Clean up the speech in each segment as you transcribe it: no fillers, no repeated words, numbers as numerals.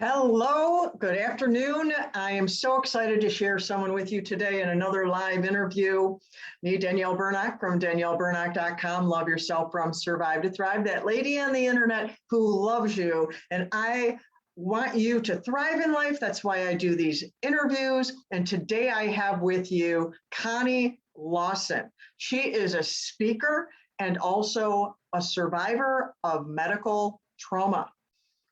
Hello, good afternoon. I am so excited to share someone with you today in another live interview. Me, Danielle Burnock from DanielleBurnock.com. Love yourself from Survive to Thrive. That lady on the internet who loves you. And I want you to thrive in life. That's why I do these interviews. And today I have with you Connie Lawson. She is a speaker and also a survivor of medical trauma.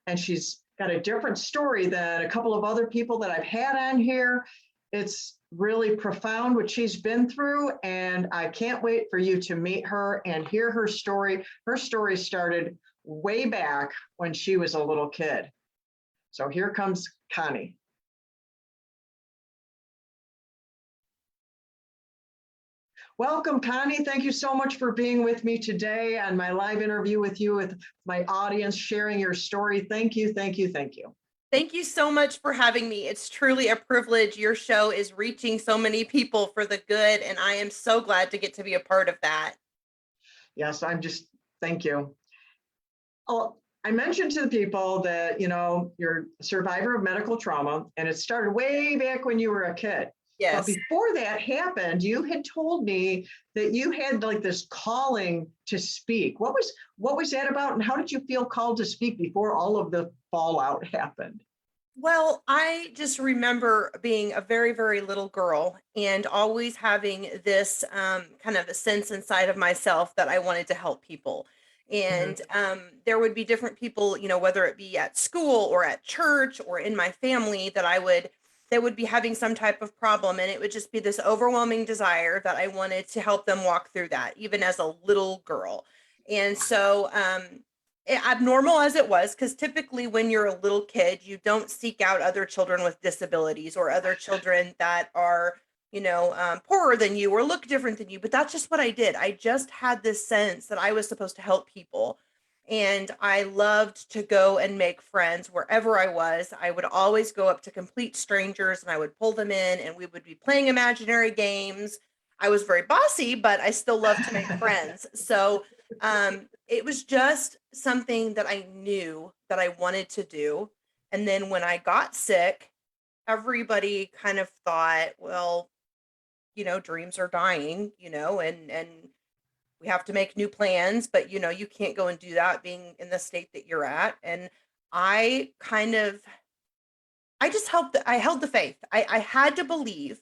And she's got a different story than a couple of other people that I've had on here. It's really profound what she's been through, and I can't wait for you to meet her and hear her story. Her story started way back when she was a little kid. So here comes Connie. Welcome, Connie. Thank you so much for being with me today on my live interview with you, with my audience, sharing your story. Thank you, thank you, thank you. Thank you so much for having me. It's truly a privilege. Your show is reaching so many people for the good, and I am so glad to get to be a part of that. Yes, thank you. Oh, I mentioned to the people that, you're a survivor of medical trauma, and it started way back when you were a kid. But Yes. before that happened, you had told me that you had like this calling to speak. What was that about, and how did you feel called to speak before all of the fallout happened? Well, I just remember being a very, very little girl and always having this kind of a sense inside of myself that I wanted to help people. And there would be different people, whether it be at school or at church or in my family that would be having some type of problem. And it would just be this overwhelming desire that I wanted to help them walk through that, even as a little girl. And so, abnormal as it was, because typically when you're a little kid, you don't seek out other children with disabilities or other children that are, poorer than you or look different than you. But that's just what I did. I just had this sense that I was supposed to help people. And I loved to go and make friends wherever I was. I would always go up to complete strangers and I would pull them in and we would be playing imaginary games. I was very bossy, but I still loved to make friends. So it was just something that I knew that I wanted to do. And then when I got sick, everybody kind of thought, well, dreams are dying, and we have to make new plans, but you can't go and do that being in the state that you're at. And I kind of I held the faith. I had to believe.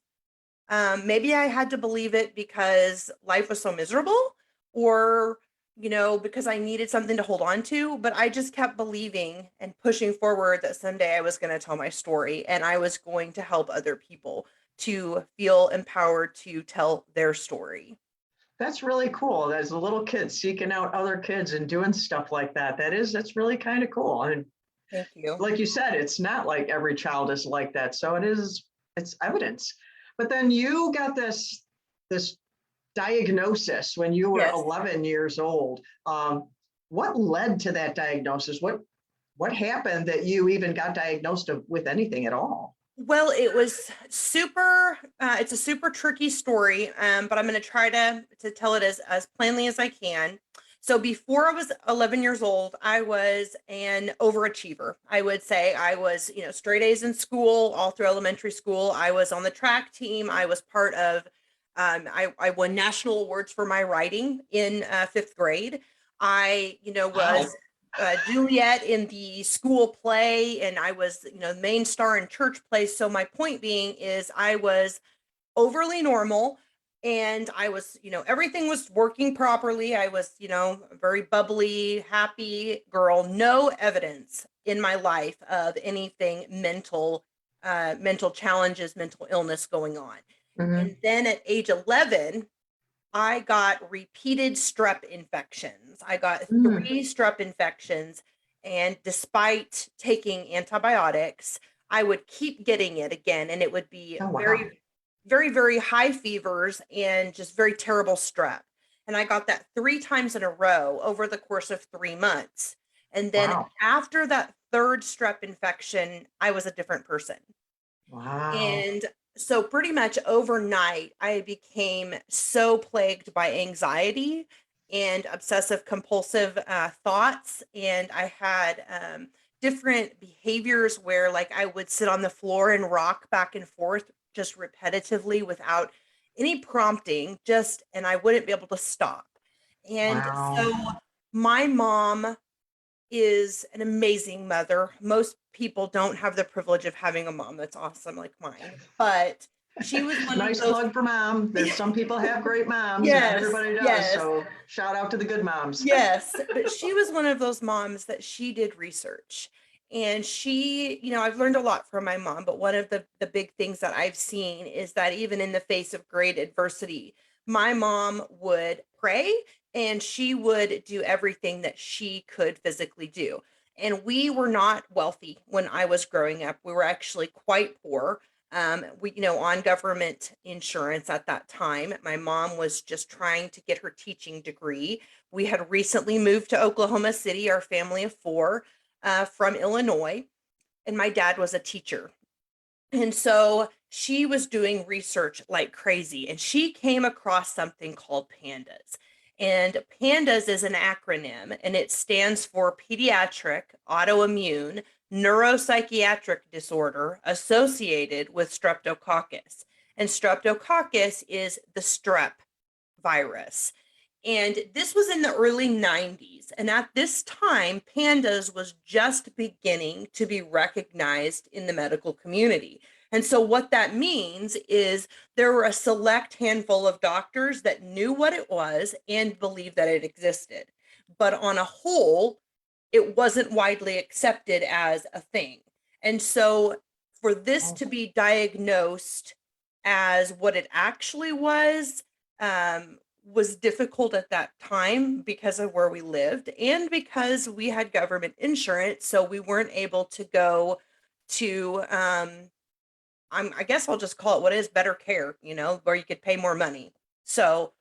Maybe I had to believe it because life was so miserable, or because I needed something to hold on to, but I just kept believing and pushing forward that someday I was going to tell my story and I was going to help other people to feel empowered to tell their story. That's really cool. As a little kid seeking out other kids and doing stuff like that. That's really kind of cool. And Thank you. like you said, it's not like every child is like that. So it's evidence. But then you got this diagnosis when you were Yes. 11 years old. What led to that diagnosis? What happened that you even got diagnosed with anything at all? Well, it was super, it's a super tricky story, but I'm going to try to tell it as plainly as I can. So before I was 11 years old, I was an overachiever. I would say I was, straight A's in school, all through elementary school. I was on the track team. I was part of, I won national awards for my writing in fifth grade. I, was Juliet in the school play, and I was, the main star in church plays. So my point being is I was overly normal and I was, everything was working properly. I was, a very bubbly, happy girl, no evidence in my life of anything mental challenges, mental illness going on. And then at age 11, I got repeated strep infections. I got 3 strep infections, and despite taking antibiotics, I would keep getting it again, and it would be Oh, wow. very, very, very high fevers and just very terrible strep. And I got that 3 times in a row over the course of 3 months. And then Wow. after that 3rd strep infection, I was a different person. Wow. And so pretty much overnight, I became so plagued by anxiety and obsessive compulsive thoughts. And I had different behaviors where like I would sit on the floor and rock back and forth just repetitively without any prompting, just and I wouldn't be able to stop. And Wow. so my mom is an amazing mother. Most people don't have the privilege of having a mom that's awesome like mine, but she was one of Nice those. plug for mom. There's some people have great moms. Not Yes, everybody does. yes. So shout out to the good moms. Yes, but she was one of those moms that she did research. And she, I've learned a lot from my mom, but one of the big things that I've seen is that even in the face of great adversity, my mom would pray and she would do everything that she could physically do. And we were not wealthy when I was growing up. We were actually quite poor. On government insurance at that time. My mom was just trying to get her teaching degree. We had recently moved to Oklahoma City, our family of four, from Illinois, and my dad was a teacher. And so she was doing research like crazy, and she came across something called PANDAS. And PANDAS is an acronym, and it stands for Pediatric Autoimmune Neuropsychiatric Disorder Associated with Streptococcus. And Streptococcus is the strep virus. And this was in the early 90s. And at this time, PANDAS was just beginning to be recognized in the medical community. And so, what that means is there were a select handful of doctors that knew what it was and believed that it existed. But on a whole, it wasn't widely accepted as a thing. And so, for this to be diagnosed as what it actually was difficult at that time because of where we lived and because we had government insurance. So we weren't able to go to, I guess I'll just call it what is better care, where you could pay more money. So,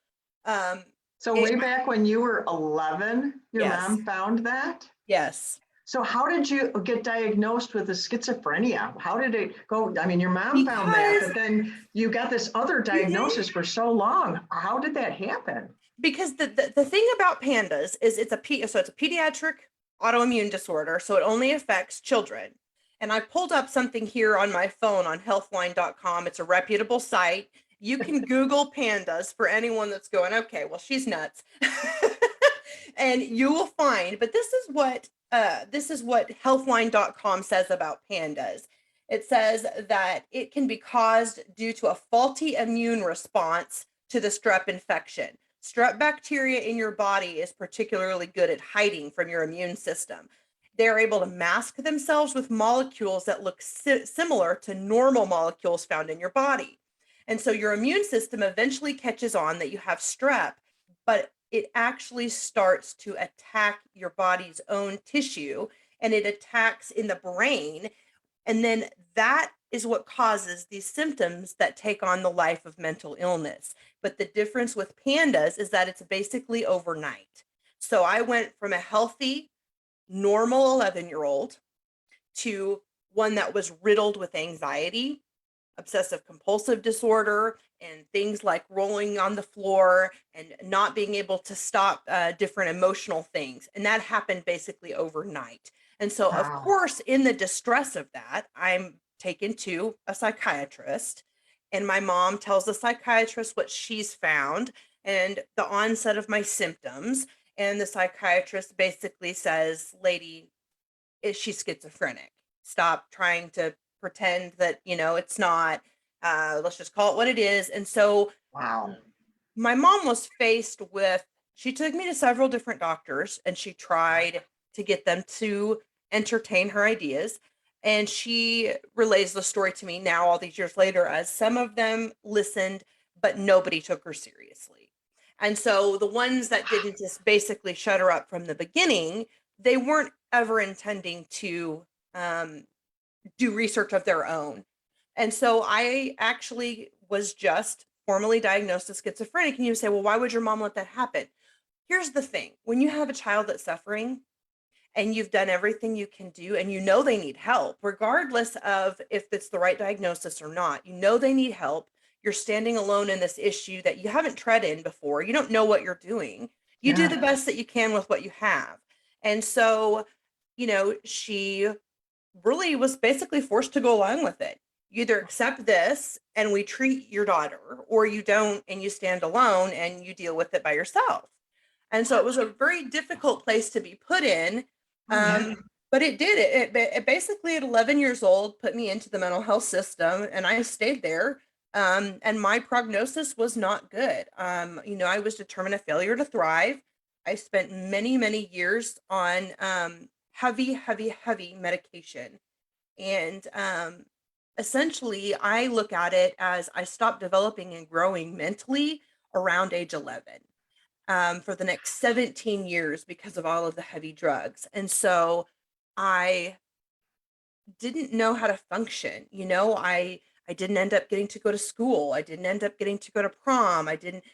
um, So it, way back when you were 11, your yes, mom found that? yes. So how did you get diagnosed with the schizophrenia? How did it go? I mean, your mom found that, Because but then you got this other diagnosis for so long. How did that happen? because the thing about PANDAS is it's a pediatric autoimmune disorder, so it only affects children. And I pulled up something here on my phone on healthline.com. It's a reputable site. You can Google PANDAS for anyone that's going, okay, well, she's nuts. And you will find, but this is what healthline.com says about PANDAS. It says that it can be caused due to a faulty immune response to the strep infection. Strep bacteria in your body is particularly good at hiding from your immune system. They're able to mask themselves with molecules that look similar to normal molecules found in your body. And so your immune system eventually catches on that you have strep, but it actually starts to attack your body's own tissue and it attacks in the brain. And then that is what causes these symptoms that take on the life of mental illness. But the difference with PANDAS is that it's basically overnight. So I went from a healthy, normal 11-year-old to one that was riddled with anxiety, obsessive compulsive disorder, and things like rolling on the floor and not being able to stop different emotional things. And that happened basically overnight. And so, of Wow. course, in the distress of that, I'm taken to a psychiatrist, and my mom tells the psychiatrist what she's found and the onset of my symptoms. And the psychiatrist basically says, lady, is she schizophrenic? Stop trying to pretend that, it's not. Let's just call it what it is. And so Wow. my mom was faced with, she took me to several different doctors and she tried to get them to entertain her ideas. And she relays the story to me now, all these years later, as some of them listened, but nobody took her seriously. And so the ones that didn't just basically shut her up from the beginning, they weren't ever intending to do research of their own. And so I actually was just formally diagnosed as schizophrenic. And you say, well, why would your mom let that happen? Here's the thing: when you have a child that's suffering and you've done everything you can do and you know they need help, regardless of if it's the right diagnosis or not, you know they need help. You're standing alone in this issue that you haven't tread in before. You don't know what you're doing. You do Yeah. the best that you can with what you have. And so she really was basically forced to go along with it. You either accept this and we treat your daughter, or you don't and you stand alone and you deal with it by yourself. And so it was a very difficult place to be put in. Oh, yeah. But it did. It basically at 11 years old put me into the mental health system, and I stayed there. And my prognosis was not good. I was determined a failure to thrive. I spent many, many years on heavy, heavy, heavy medication. And essentially, I look at it as I stopped developing and growing mentally around age 11 for the next 17 years because of all of the heavy drugs. And so I didn't know how to function. I didn't end up getting to go to school. I didn't end up getting to go to prom. I didn't,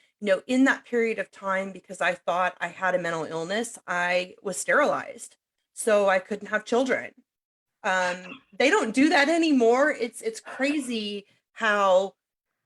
in that period of time, because I thought I had a mental illness, I was sterilized. So I couldn't have children. They don't do that anymore. It's crazy how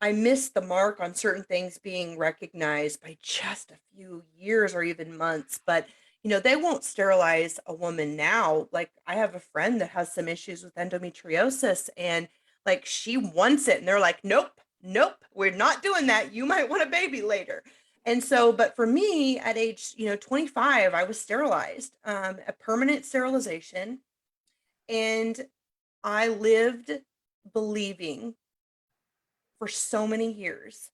I missed the mark on certain things being recognized by just a few years or even months. But they won't sterilize a woman now. Like, I have a friend that has some issues with endometriosis, and like, she wants it, and they're like, nope, nope, we're not doing that. You might want a baby later. And so, but for me at age 25, I was sterilized, a permanent sterilization. And I lived believing for so many years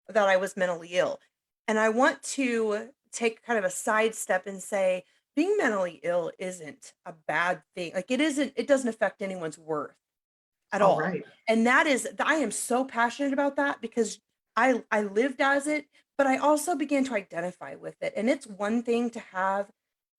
that I was mentally ill. And I want to take kind of a sidestep and say, being mentally ill isn't a bad thing. Like, it doesn't affect anyone's worth at Oh, all. right. And I am so passionate about that because I lived as it, but I also began to identify with it. And it's one thing to have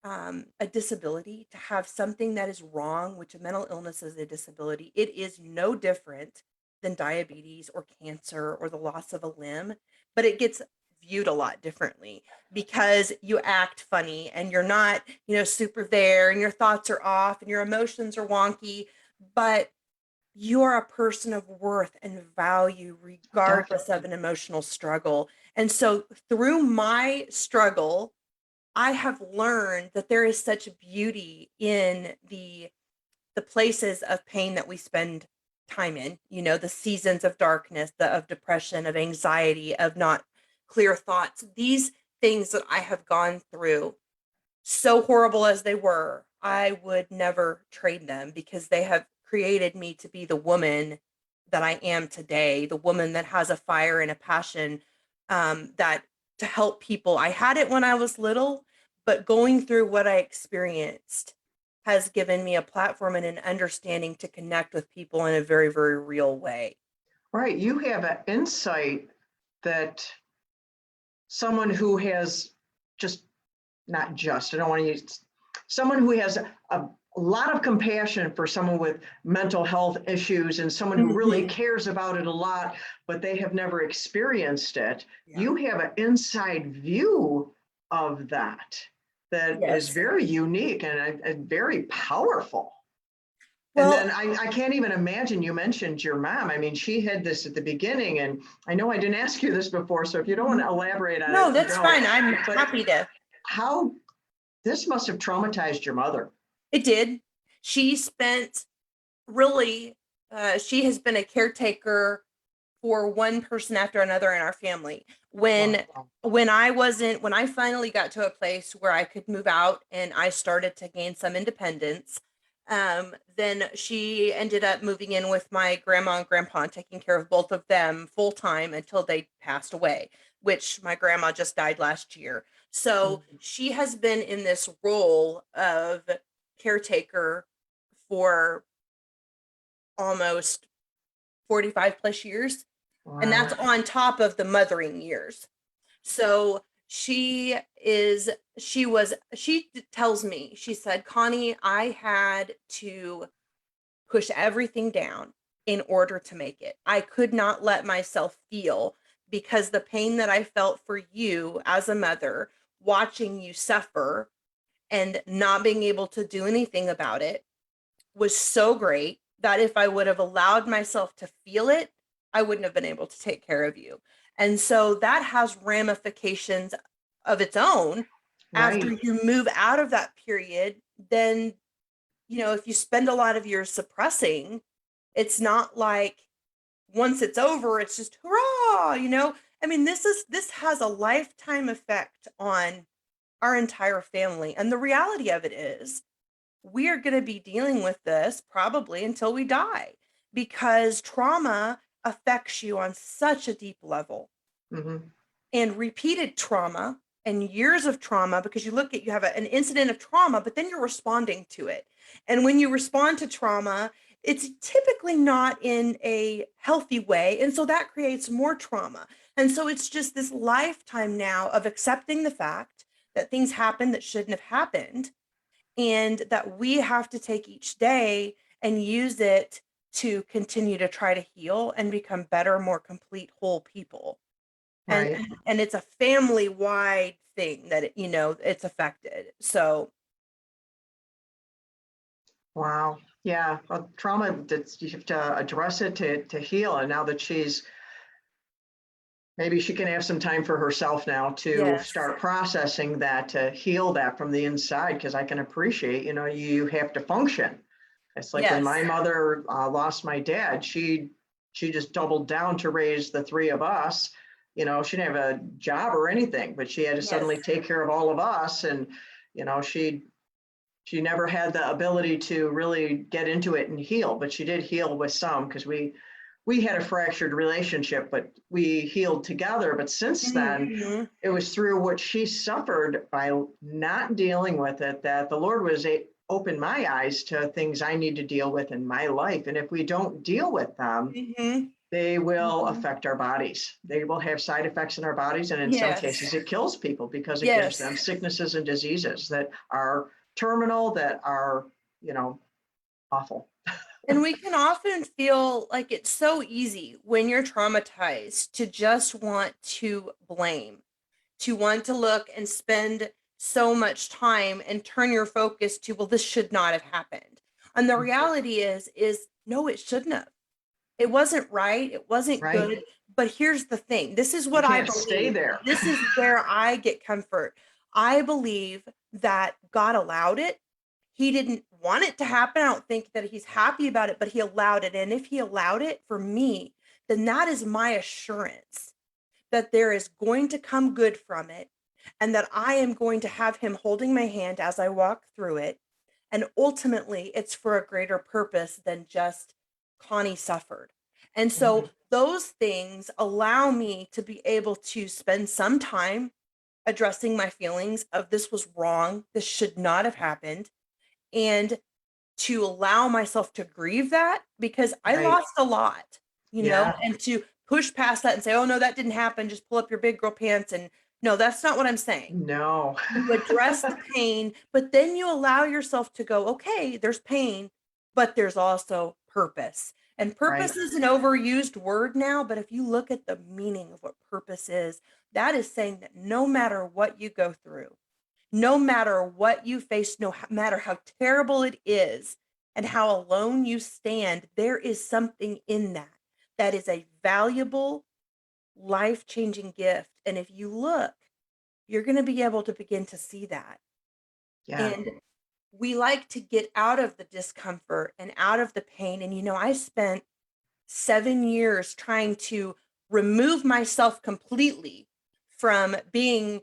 a disability, to have something that is wrong, which a mental illness is a disability. It is no different than diabetes or cancer or the loss of a limb, but it gets viewed a lot differently because you act funny and you're not, super there, and your thoughts are off and your emotions are wonky, but you're a person of worth and value regardless of Definitely. an emotional struggle. And so through my struggle, I have learned that there is such beauty in the places of pain that we spend time in, the seasons of darkness, of depression, of anxiety, of not clear thoughts. These things that I have gone through, so horrible as they were, I would never trade them because they have created me to be the woman that I am today, the woman that has a fire and a passion, that to help people. I had it when I was little, but going through what I experienced has given me a platform and an understanding to connect with people in a very, very real way. Right. You have an insight that someone who has just, not just, I don't want to use, someone who has a lot of compassion for someone with mental health issues and someone who really Mhm. cares about it a lot, but they have never experienced it. Yeah. You have an inside view of that is Yes. very unique and very powerful. And Well, then I can't even imagine, you mentioned your mom. I mean, she had this at the beginning, and I know I didn't ask you this before, so if you don't want mhm. to elaborate on No, it, that's don't. fine. I'm But happy to. how, this must have traumatized your mother. It did. She spent really, she has been a caretaker for one person after another in our family. When Wow. when I finally got to a place where I could move out and I started to gain some independence, then she ended up moving in with my grandma and grandpa and taking care of both of them full time until they passed away, which my grandma just died last year. So Mhm. she has been in this role of caretaker for almost 45 plus years. And Wow. that's on top of the mothering years. So she tells me, she said, Connie, I had to push everything down in order to make it. I could not let myself feel because the pain that I felt for you as a mother, watching you suffer and not being able to do anything about it was so great that if I would have allowed myself to feel it, I wouldn't have been able to take care of you. And so that has ramifications of its own. After Right. you move out of that period, then if you spend a lot of years suppressing, it's not like once it's over, it's just hurrah. I mean, this has a lifetime effect on our entire family. And the reality of it is we are going to be dealing with this probably until we die because trauma affects you on such a deep level. Mhm. And repeated trauma and years of trauma, because you have an incident of trauma, but then you're responding to it. And when you respond to trauma, it's typically not in a healthy way. And so that creates more trauma. And so it's just this lifetime now of accepting the fact that things happen that shouldn't have happened and that we have to take each day and use it to continue to try to heal and become better, more complete, whole people. And Right. and it's a family-wide thing that it's affected. So, Wow. Yeah. Well, trauma, that's, you have to address it to heal. And now that maybe she can have some time for herself now to yes. start processing that, to heal that from the inside. Because I can appreciate, you have to function. It's like when my Yes. mother lost my dad, she just doubled down to raise the three of us. She didn't have a job or anything, but she had to Yes. suddenly take care of all of us. And, she never had the ability to really get into it and heal, but she did heal with some because we had a fractured relationship, but we healed together. But since then, Mhm. it was through what she suffered by not dealing with it that the Lord was opened my eyes to things I need to deal with in my life. And if we don't deal with them, Mhm. they will Mhm. affect our bodies. They will have side effects in our bodies. And in some Yes. cases, it kills people because it gives them Yes. sicknesses and diseases that are terminal, that are, you know, awful. And we can often feel like it's so easy when you're traumatized to just want to blame, to want to look and spend so much time and turn your focus to, well, this should not have happened. And the reality is no, it shouldn't have. It wasn't right, it wasn't Right? good, but here's the thing, this is You what I can't stay believe, there. this is where I get comfort. I believe that God allowed it. He didn't want it to happen, I don't think that he's happy about it, but he allowed it, and if he allowed it for me, then that is my assurance that there is going to come good from it, and that I am going to have him holding my hand as I walk through it, and ultimately, it's for a greater purpose than just Connie suffered. And so Mhm. those things allow me to be able to spend some time addressing my feelings of this was wrong, this should not have happened, and to allow myself to grieve that because I Right. lost a lot, Yeah. and to push past that and say, "Oh no, that didn't happen. Just pull up your big girl pants." And no, that's not what I'm saying. No. You address the pain, but then you allow yourself to go, okay, there's pain, but there's also purpose. And Right. purpose is an overused word now, but if you look at the meaning of what purpose is, that is saying that no matter what you go through, no matter what you face, no matter how terrible it is and how alone you stand, there is something in that that is a valuable, life changing gift. And if you look, you're going to be able to begin to see that. Yeah. And we like to get out of the discomfort and out of the pain. And, I spent 7 years trying to remove myself completely from being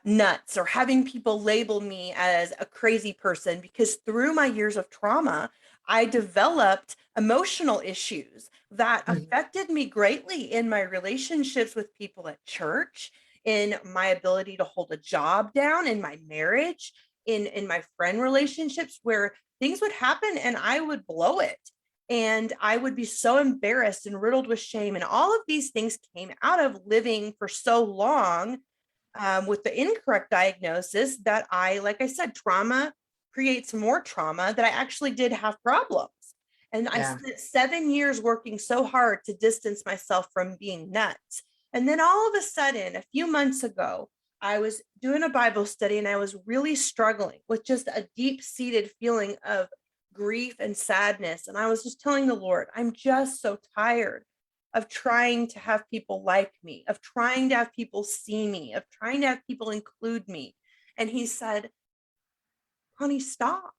nuts or having people label me as a crazy person because through my years of trauma, I developed emotional issues that Mhm. affected me greatly in my relationships with people at church, in my ability to hold a job down, in my marriage, in my friend relationships where things would happen and I would blow it and I would be so embarrassed and riddled with shame. And all of these things came out of living for so long with the incorrect diagnosis that like I said, trauma creates more trauma, that I actually did have problems. And I Yeah. spent 7 years working so hard to distance myself from being nuts. And then all of a sudden, a few months ago, I was doing a Bible study and I was really struggling with just a deep seated feeling of grief and sadness. And I was just telling the Lord, I'm just so tired of trying to have people like me, of trying to have people see me, of trying to have people include me. And he said, Connie, stop.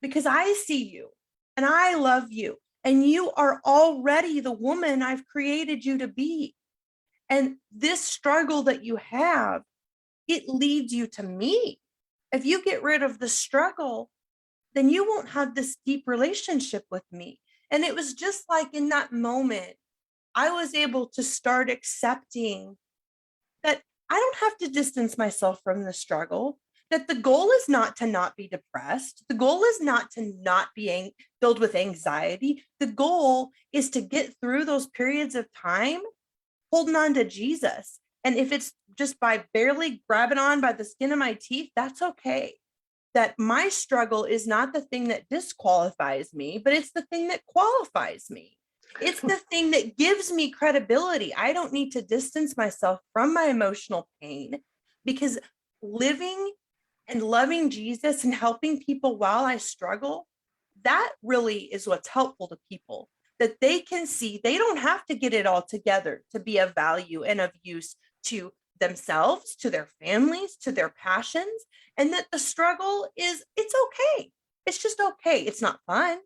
because I see you and I love you, and you are already the woman I've created you to be. And this struggle that you have, it leads you to me. If you get rid of the struggle, then you won't have this deep relationship with me. And it was just like in that moment, I was able to start accepting that I don't have to distance myself from the struggle, that the goal is not to not be depressed. The goal is not to not be filled with anxiety. The goal is to get through those periods of time holding on to Jesus. And if it's just by barely grabbing on by the skin of my teeth, that's okay. That my struggle is not the thing that disqualifies me, but it's the thing that qualifies me. It's the thing that gives me credibility. I don't need to distance myself from my emotional pain, because living and loving Jesus and helping people while I struggle, that really is what's helpful to people, that they can see they don't have to get it all together to be of value and of use to themselves, to their families, to their passions, and that the struggle it's okay. It's just okay. It's not fun.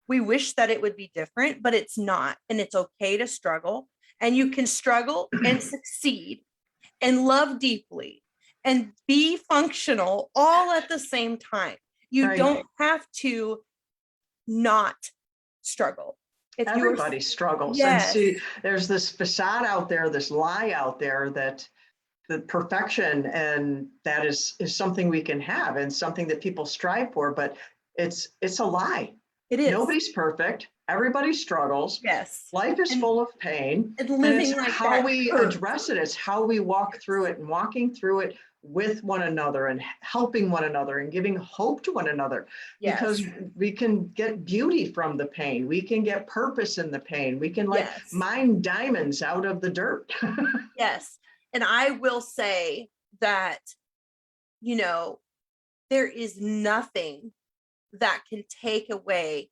We wish that it would be different, but it's not. And it's okay to struggle. And you can struggle and succeed and love deeply and be functional all at the same time. You Right. don't have to not struggle. If Everybody struggles. Yes. And see, there's this facade out there, this lie out there that the perfection, and that is something we can have and something that people strive for, but it's a lie. It is. Nobody's perfect. Everybody struggles. Yes. Life is full of pain. And living it's like how that we hurts. address it. It's how we walk through it, and walking through it with one another and helping one another and giving hope to one another. Yes. Because we can get beauty from the pain. We can get purpose in the pain. We can Yes. mine diamonds out of the dirt. Yes. And I will say that, there is nothing that can take away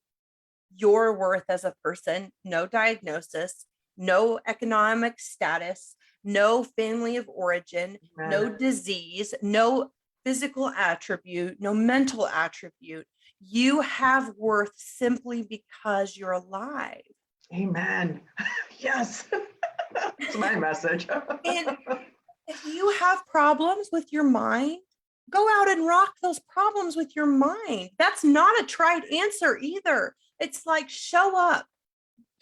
your worth as a person. No diagnosis, no economic status, no family of origin, no disease, no physical attribute, no mental attribute. You have worth simply because you're alive. Amen. Yes. That's my message. And if you have problems with your mind, go out and rock those problems with your mind. That's not a tried answer either. It's like, show up,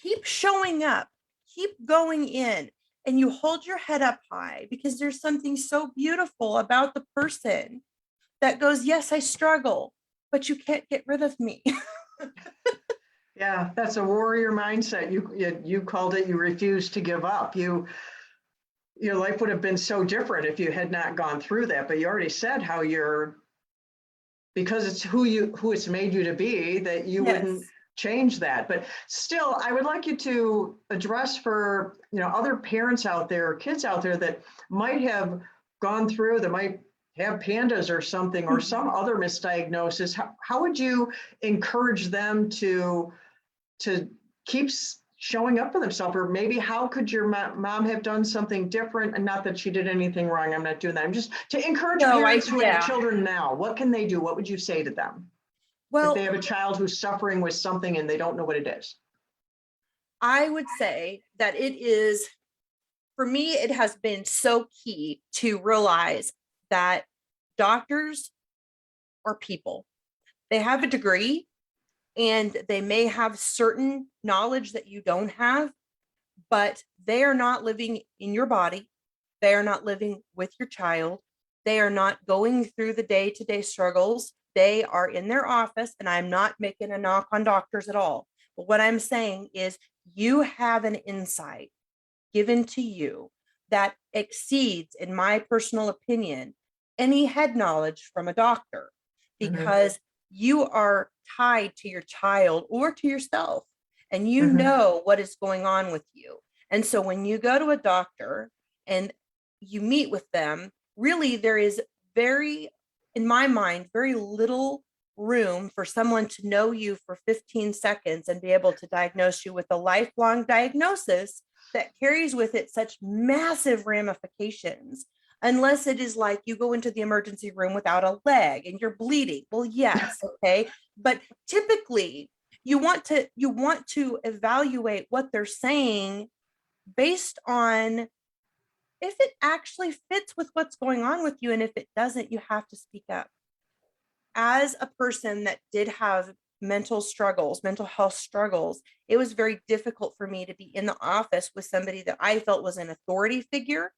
keep showing up, keep going in, and you hold your head up high, because there's something so beautiful about the person that goes, yes, I struggle, but you can't get rid of me. Yeah, that's a warrior mindset. You called it, you refuse to give up. Your life would have been so different if you had not gone through that, but you already said how because it's who it's made you to be, that you wouldn't change that. But still, I would like you to address for other parents out there, kids out there that might have gone through, that might have PANDAS or something, or some other misdiagnosis. How would you encourage them to keep showing up for themselves? Or maybe how could your mom have done something different? And not that she did anything wrong, I'm not doing that. I'm just to encourage parents who have children now. What can they do? What would you say to them? Well, if they have a child who's suffering with something and they don't know what it is? I would say that for me, it has been so key to realize that doctors are people. They have a degree, and they may have certain knowledge that you don't have, but they are not living in your body. They are not living with your child. They are not going through the day-to-day struggles. They are in their office, and I'm not making a knock on doctors at all. But what I'm saying is, you have an insight given to you that exceeds, in my personal opinion, any head knowledge from a doctor, because you are tied to your child or to yourself, and you know what is going on with you. And so when you go to a doctor and you meet with them, really there is in my mind, very little room for someone to know you for 15 seconds and be able to diagnose you with a lifelong diagnosis that carries with it such massive ramifications. Unless it is like you go into the emergency room without a leg and you're bleeding. Well, yes, okay. But typically you want to evaluate what they're saying based on if it actually fits with what's going on with you. And if it doesn't, you have to speak up. As a person that did have mental health struggles, it was very difficult for me to be in the office with somebody that I felt was an authority figure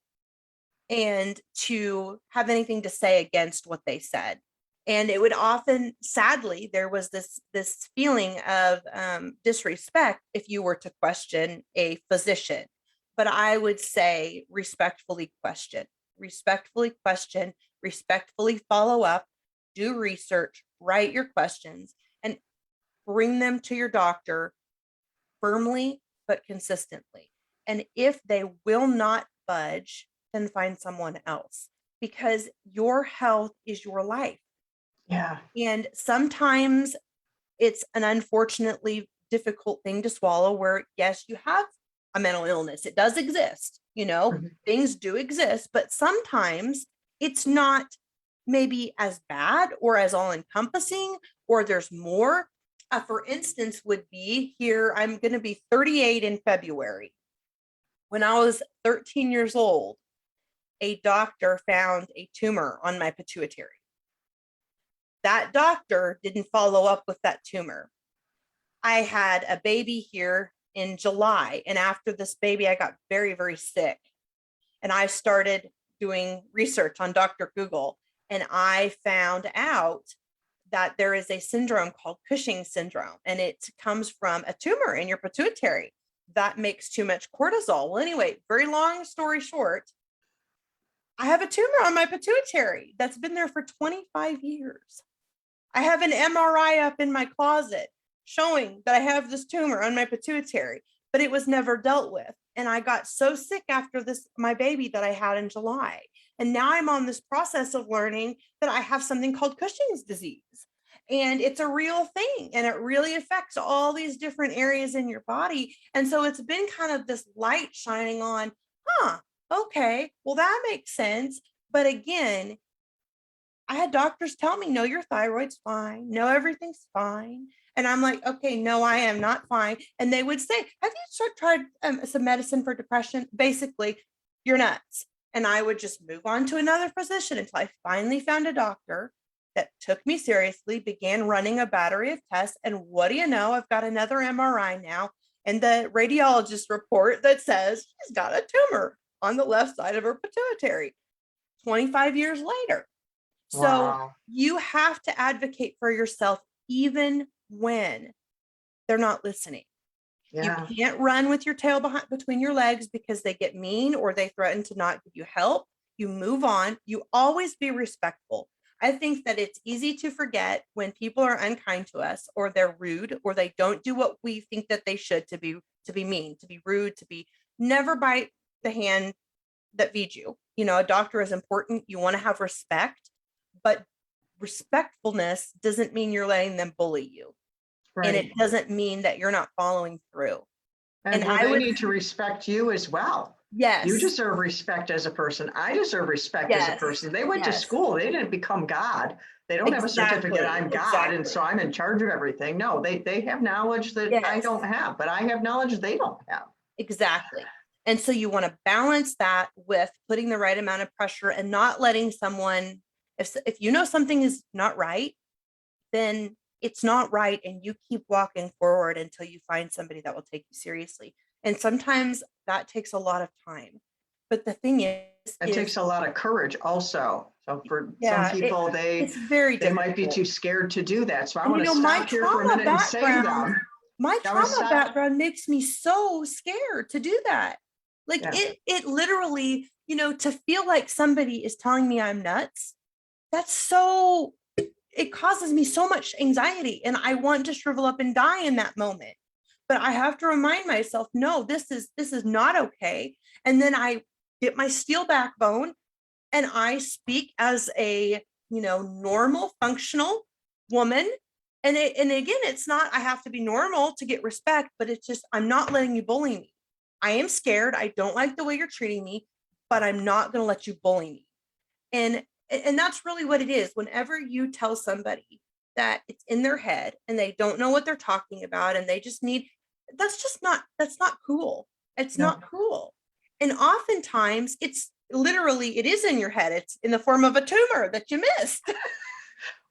and to have anything to say against what they said. And it would often, sadly, there was this feeling of disrespect if you were to question a physician. But I would say respectfully question, respectfully follow up, do research, write your questions, and bring them to your doctor firmly but consistently. And if they will not budge, then find someone else, because your health is your life. Yeah. And sometimes it's an unfortunately difficult thing to swallow where, yes, you have a mental illness. It does exist, things do exist, but sometimes it's not maybe as bad or as all encompassing, or there's more. For instance, would be here, I'm going to be 38 in February. When I was 13 years old, a doctor found a tumor on my pituitary. That doctor didn't follow up with that tumor. I had a baby here in July, and after this baby, I got very, very sick. And I started doing research on Dr. Google, and I found out that there is a syndrome called Cushing's syndrome, and it comes from a tumor in your pituitary that makes too much cortisol. Well, anyway, very long story short, I have a tumor on my pituitary that's been there for 25 years. I have an MRI up in my closet showing that I have this tumor on my pituitary, but it was never dealt with. And I got so sick after my baby that I had in July. And now I'm on this process of learning that I have something called Cushing's disease. And it's a real thing. And it really affects all these different areas in your body. And so it's been kind of this light shining on, okay, well, that makes sense. But again, I had doctors tell me, no, your thyroid's fine. No, everything's fine. And I'm like, okay, no, I am not fine. And they would say, have you tried some medicine for depression? Basically, you're nuts. And I would just move on to another physician until I finally found a doctor that took me seriously, began running a battery of tests. And what do you know? I've got another MRI now and the radiologist report that says she's got a tumor on the left side of her pituitary 25 years later. So Wow. you have to advocate for yourself even when they're not listening. Yeah. You can't run with your tail between your legs because they get mean or they threaten to not give you help. You move on. You always be respectful. I think that it's easy to forget when people are unkind to us, or they're rude, or they don't do what we think that they should, to be mean, to be rude, never bite the hand that feeds you. A doctor is important. You want to have respect, but respectfulness doesn't mean you're letting them bully you. Right. And it doesn't mean that you're not following through. And they need to respect you as well. Yes. You deserve respect as a person. I deserve respect as a person. They went to school. They didn't become God. They don't have a certificate, I'm God, and so I'm in charge of everything. No, they have knowledge that I don't have, but I have knowledge they don't have. Exactly. And so you want to balance that with putting the right amount of pressure and not letting someone, if you know something is not right, then it's not right, and you keep walking forward until you find somebody that will take you seriously. And sometimes that takes a lot of time. But the thing is, it takes a lot of courage also. So for some people, it's very they might be too scared to do that. So I want to stop here for a minute and save them. My trauma background makes me so scared to do that. Like it literally, to feel like somebody is telling me I'm nuts, it causes me so much anxiety, and I want to shrivel up and die in that moment. But I have to remind myself, no, this is not okay. And then I get my steel backbone and I speak as a, normal, functional woman. And again, it's not, I have to be normal to get respect, but it's just, I'm not letting you bully me. I am scared. I don't like the way you're treating me, but I'm not going to let you bully me. And that's really what it is. Whenever you tell somebody that it's in their head and they don't know what they're talking about and they just need, that's not cool. It's No. not cool. And oftentimes it's literally, it is in your head. It's in the form of a tumor that you missed.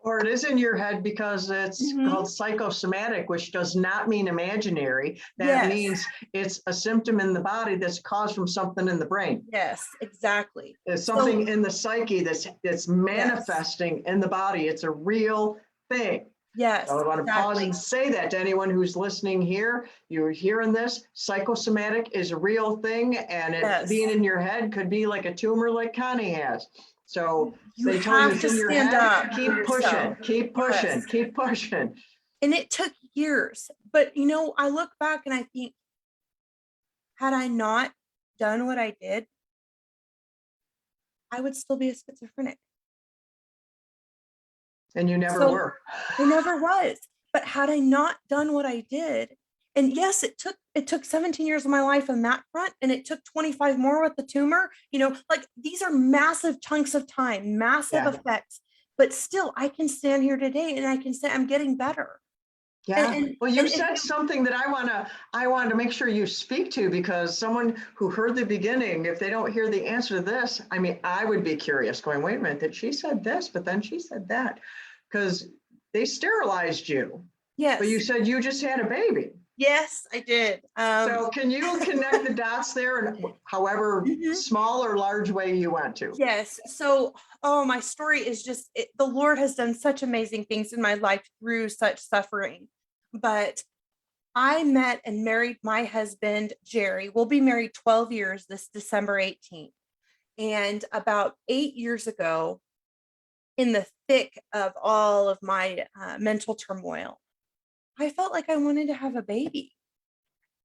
Or it is in your head because it's called psychosomatic, which does not mean imaginary. That Yes. means it's a symptom in the body that's caused from something in the brain. Yes, exactly. There's something in the psyche that's manifesting in the body. It's a real thing. Yes, So I want to pause exactly. and say that to anyone who's listening here. You're hearing this. Psychosomatic is a real thing, and it Yes. being in your head could be like a tumor like Connie has. So You they tell you have it's to in your stand head, up keep for pushing, yourself. keep pushing, Yes. keep pushing. And it took years, but you know, I look back and I think, had I not done what I did, I would still be a schizophrenic. And you never So were. I never was. But had I not done what I did, and yes, it took 17 years of my life on that front, and it took 25 more with the tumor, you know, like these are massive chunks of time, massive effects. But still, I can stand here today and I can say I'm getting better. Yeah. Well, you and said something that I want to make sure you speak to, because someone who heard the beginning, if they don't hear the answer to this, I mean, I would be curious going, wait a minute, that she said this, but then she said that, because they sterilized you. Yes. But you said you just had a baby. Yes, I did. So can you connect the dots there, and however small or large way you want to? Yes. So, oh, my story is just, the Lord has done such amazing things in my life through such suffering. But I met and married my husband, Jerry. We'll be married 12 years this December 18th. And about 8 years ago, in the thick of all of my mental turmoil, I felt like I wanted to have a baby.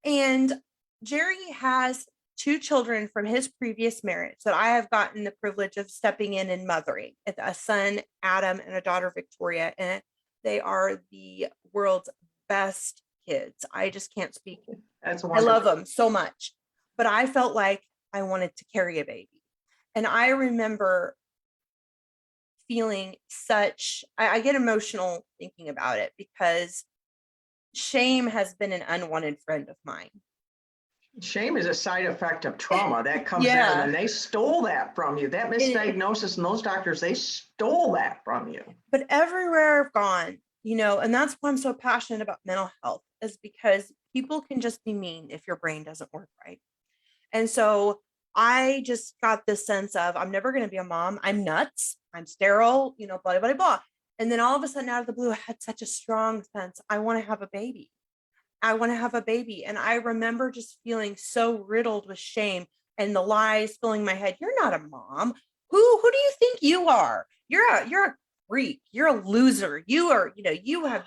And Jerry has 2 children from his previous marriage that I have gotten the privilege of stepping in and mothering, a son, Adam, and a daughter, Victoria. And they are the world's best kids. I just can't speak. That's I love wonderful. them so much, but I felt like I wanted to carry a baby. And I remember feeling I get emotional thinking about it, because shame has been an unwanted friend of mine. Shame is a side effect of trauma that comes in, Yeah. and they stole that from you. That misdiagnosis and those doctors, they stole that from you. But everywhere I've gone, you know, and that's why I'm so passionate about mental health, is because people can just be mean if your brain doesn't work right. And so I just got this sense of, I'm never going to be a mom. I'm nuts. I'm sterile, you know, blah, blah, blah. And then all of a sudden, out of the blue, I had such a strong sense. I want to have a baby. I want to have a baby. And I remember just feeling so riddled with shame and the lies filling my head. You're not a mom. Who do you think you are? You're a freak. You're a loser. You are, you know, you have.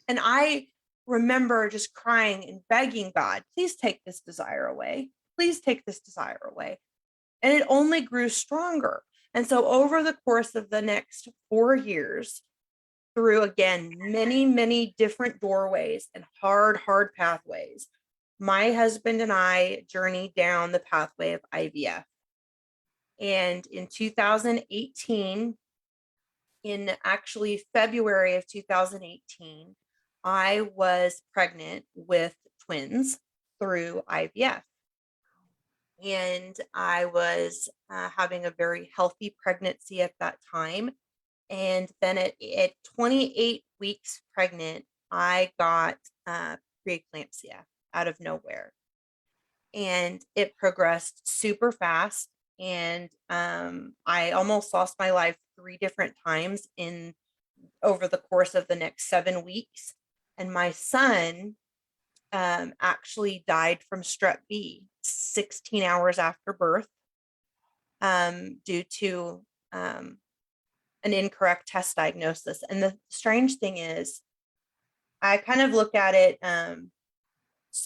And I remember just crying and begging God, please take this desire away. Please take this desire away. And it only grew stronger. And so over the course of the next 4 years, through again, many, many different doorways and hard pathways, my husband and I journeyed down the pathway of IVF. And in 2018, in actually February of 2018, I was pregnant with twins through IVF. And I was having a very healthy pregnancy at that time. And then at 28 weeks pregnant, I got preeclampsia out of nowhere. And it progressed super fast. And I almost lost my life 3 different times over the course of the next 7 weeks. And my son actually died from strep B 16 hours after birth, due to an incorrect test diagnosis. And the strange thing is, I kind of look at it,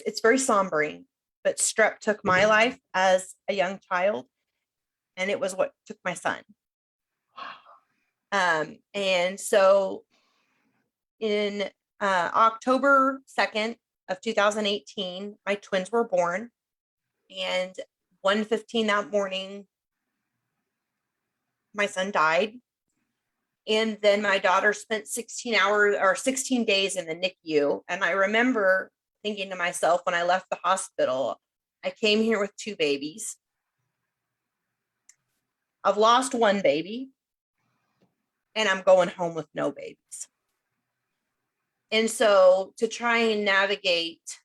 it's very sombering, but strep took my life as a young child, and it was what took my son. And so in October 2nd of 2018, my twins were born, and 1:15 that morning, my son died. And then my daughter spent 16 hours or 16 days in the NICU. And I remember thinking to myself when I left the hospital, I came here with 2 babies. I've lost 1 baby and I'm going home with no babies. And so to try and navigate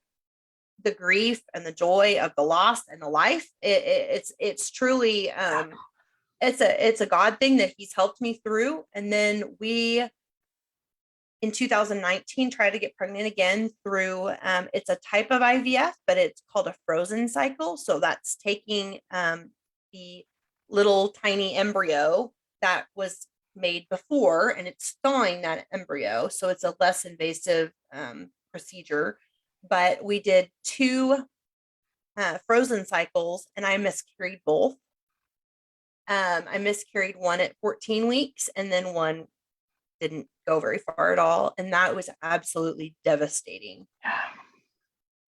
the grief and the joy of the loss and the life, it's truly, it's a God thing that he's helped me through. And then we, in 2019, tried to get pregnant again through, it's a type of IVF, but it's called a frozen cycle. So that's taking the little tiny embryo that was made before and it's thawing that embryo. So it's a less invasive procedure. But we did 2 frozen cycles and I miscarried both. I miscarried one at 14 weeks and then one didn't go very far at all. And that was absolutely devastating.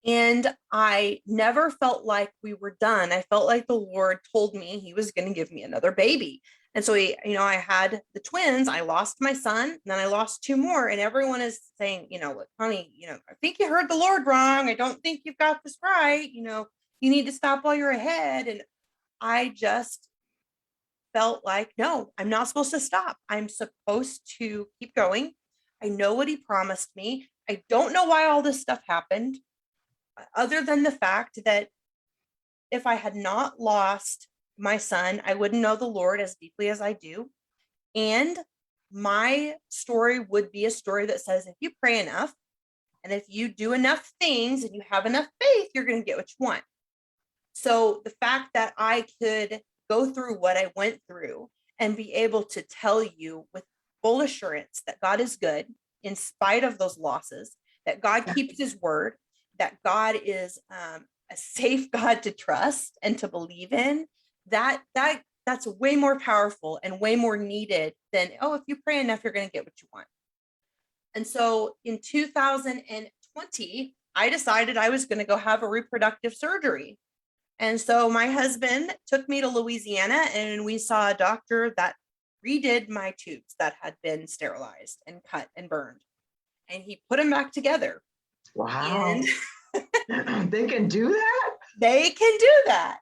And I never felt like we were done. I felt like the Lord told me he was going to give me another baby. And so I had the twins, I lost my son, and then I lost 2 more. And everyone is saying, look, Connie, I think you heard the Lord wrong. I don't think you've got this right. You need to stop while you're ahead. And I just felt like, no, I'm not supposed to stop. I'm supposed to keep going. I know what he promised me. I don't know why all this stuff happened, other than the fact that if I had not lost my son, I wouldn't know the Lord as deeply as I do. And my story would be a story that says, if you pray enough, and if you do enough things and you have enough faith, you're going to get what you want. So the fact that I could go through what I went through and be able to tell you with full assurance that God is good in spite of those losses, that God keeps his word, that God is a safe God to trust and to believe in, that's way more powerful and way more needed than, if you pray enough, you're going to get what you want. And so in 2020, I decided I was going to go have a reproductive surgery. And so my husband took me to Louisiana and we saw a doctor that redid my tubes that had been sterilized and cut and burned. And he put them back together. Wow. And they can do that? They can do that.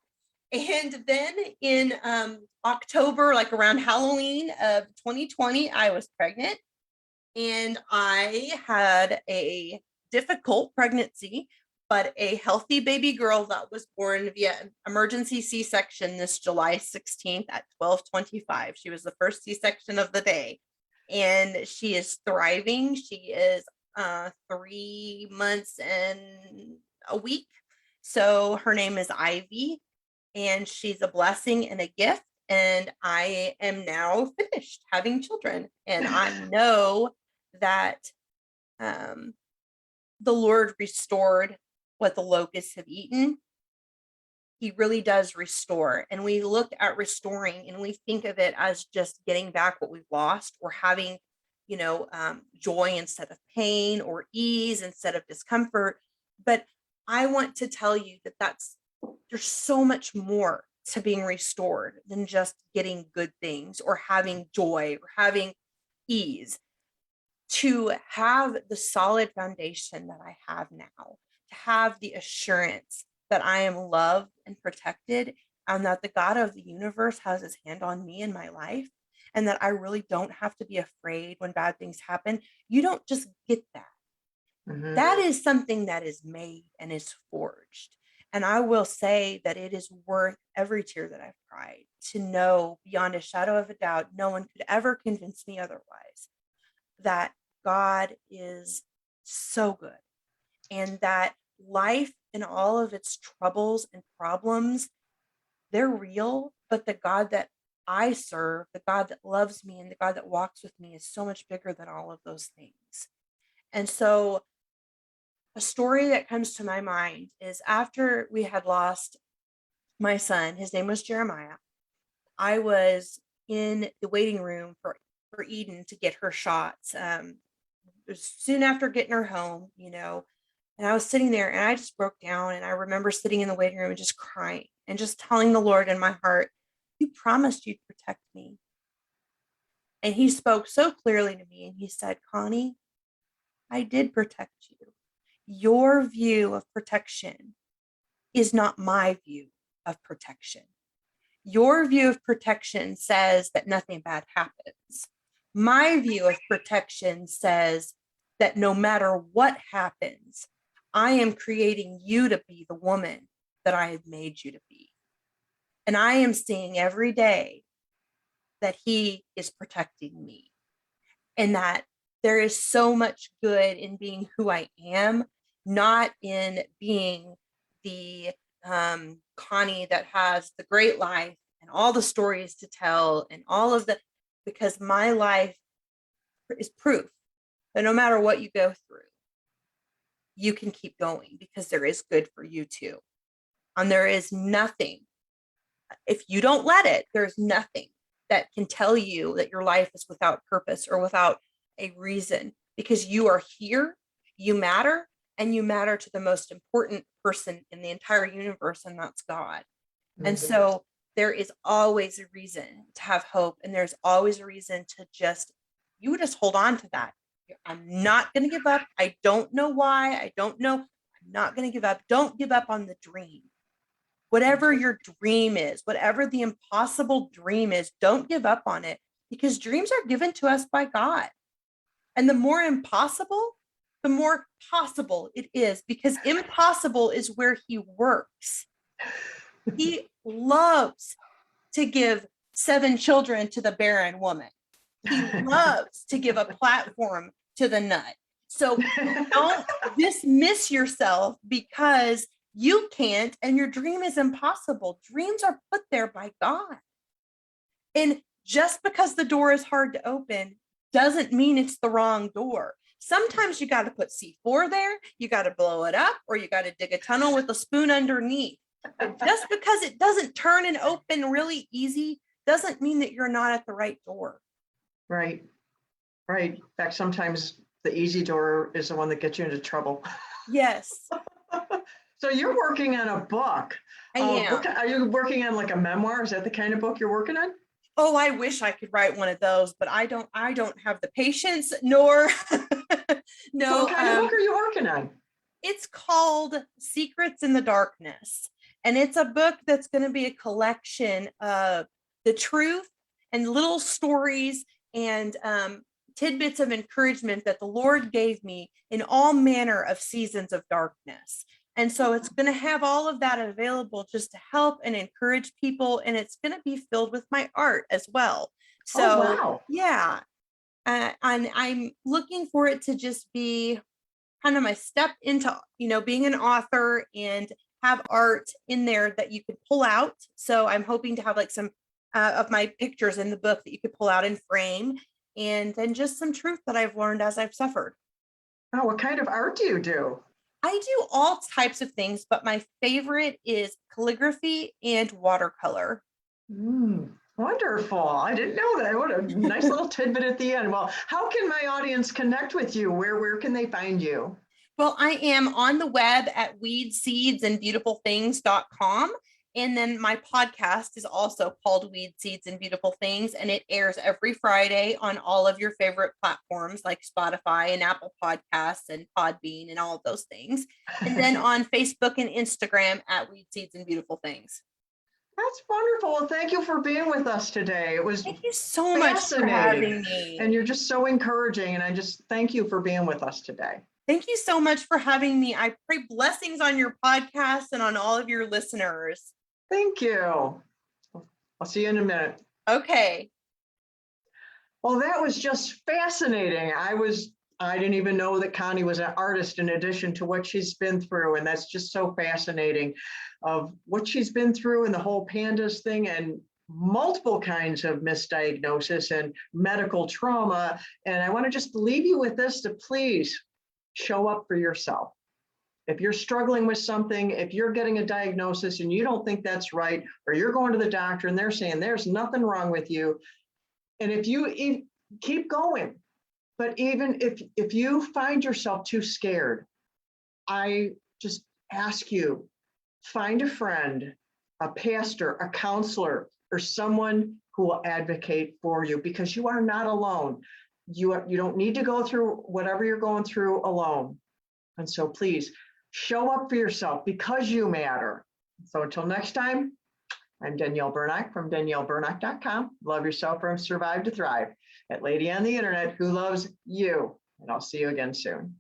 And then in October, like around Halloween of 2020, I was pregnant and I had a difficult pregnancy, but a healthy baby girl that was born via emergency C-section this July 16th at 12:25. She was the first C-section of the day and she is thriving. She is 3 months and a week. So her name is Ivy and she's a blessing and a gift. And I am now finished having children. And I know that the Lord restored what the locusts have eaten. He really does restore. And we look at restoring and we think of it as just getting back what we've lost or having, joy instead of pain or ease instead of discomfort. But I want to tell you that there's so much more to being restored than just getting good things or having joy or having ease. To have the solid foundation that I have now, to have the assurance that I am loved and protected, and that the God of the universe has his hand on me in my life, and that I really don't have to be afraid when bad things happen. You don't just get that. Mm-hmm. That is something that is made and is forged. And I will say that it is worth every tear that I've cried to know beyond a shadow of a doubt, no one could ever convince me otherwise, that God is so good and that life and all of its troubles and problems, they're real, but the God that I serve, the God that loves me and the God that walks with me is so much bigger than all of those things. And so a story that comes to my mind is after we had lost my son, his name was Jeremiah, I was in the waiting room for Eden to get her shots. Soon after getting her home, and I was sitting there and I just broke down. And I remember sitting in the waiting room and just crying and just telling the Lord in my heart, you promised you'd protect me. And he spoke so clearly to me and he said, Connie, I did protect you. Your view of protection is not my view of protection. Your view of protection says that nothing bad happens. My view of protection says that no matter what happens, I am creating you to be the woman that I have made you to be. And I am seeing every day that he is protecting me and that there is so much good in being who I am, not in being the Connie that has the great life and all the stories to tell and all of the, because my life is proof that no matter what you go through, you can keep going because there is good for you too. And there is nothing, if you don't let it, there's nothing that can tell you that your life is without purpose or without a reason, because you are here, you matter, and you matter to the most important person in the entire universe, and that's God. Mm-hmm. And so there is always a reason to have hope, and there's always a reason to you just hold on to that. I'm not going to give up. I don't know why. I don't know. I'm not going to give up. Don't give up on the dream. Whatever your dream is, whatever the impossible dream is, don't give up on it, because dreams are given to us by God. And the more impossible, the more possible it is, because impossible is where he works. He loves to give 7 children to the barren woman. He loves to give a platform to the nut. So don't dismiss yourself because you can't and your dream is impossible. Dreams are put there by God. And just because the door is hard to open doesn't mean it's the wrong door. Sometimes you got to put C4 there, you got to blow it up, or you got to dig a tunnel with a spoon underneath. But just because it doesn't turn and open really easy doesn't mean that you're not at the right door. Right. In fact, sometimes the easy door is the one that gets you into trouble. Yes. So you're working on a book. I am. Are you working on like a memoir? Is that the kind of book you're working on? Oh, I wish I could write one of those, but I don't have the patience nor no. So what kind of book are you working on? It's called Secrets in the Darkness. And it's a book that's going to be a collection of the truth and little stories and tidbits of encouragement that the Lord gave me in all manner of seasons of darkness. And so it's going to have all of that available just to help and encourage people. And it's going to be filled with my art as well. So, wow. Yeah. And I'm looking for it to just be kind of my step into, being an author and have art in there that you could pull out. So I'm hoping to have like some of my pictures in the book that you could pull out and frame, and then just some truth that I've learned as I've suffered. Oh, what kind of art do you do? I do all types of things, but my favorite is calligraphy and watercolor. Wonderful. I didn't know that. What a nice little tidbit at the end. Well, how can my audience connect with you? Where can they find you? Well, I am on the web at weedseedsandbeautifulthings.com. And then my podcast is also called Weed Seeds and Beautiful Things, and it airs every Friday on all of your favorite platforms like Spotify and Apple Podcasts and Podbean and all of those things. And then on Facebook and Instagram at Weed Seeds and Beautiful Things. That's wonderful. Well, thank you for being with us today. It was Thank you so much for having me. And you're just so encouraging. And I just thank you for being with us today. Thank you so much for having me. I pray blessings on your podcast and on all of your listeners. Thank you. I'll see you in a minute. Okay. Well, that was just fascinating. I didn't even know that Connie was an artist in addition to what she's been through. And that's just so fascinating of what she's been through and the whole PANDAS thing and multiple kinds of misdiagnosis and medical trauma. And I want to just leave you with this, to please show up for yourself. If you're struggling with something, if you're getting a diagnosis and you don't think that's right, or you're going to the doctor and they're saying there's nothing wrong with you, and if you keep going, but even if you find yourself too scared, I just ask you, find a friend, a pastor, a counselor, or someone who will advocate for you, because you are not alone. You don't need to go through whatever you're going through alone. And so please show up for yourself, because you matter. So until next time, I'm Danielle Burnack from DanielleBurnack.com. Love yourself from Survive to Thrive. That lady on the internet who loves you. And I'll see you again soon.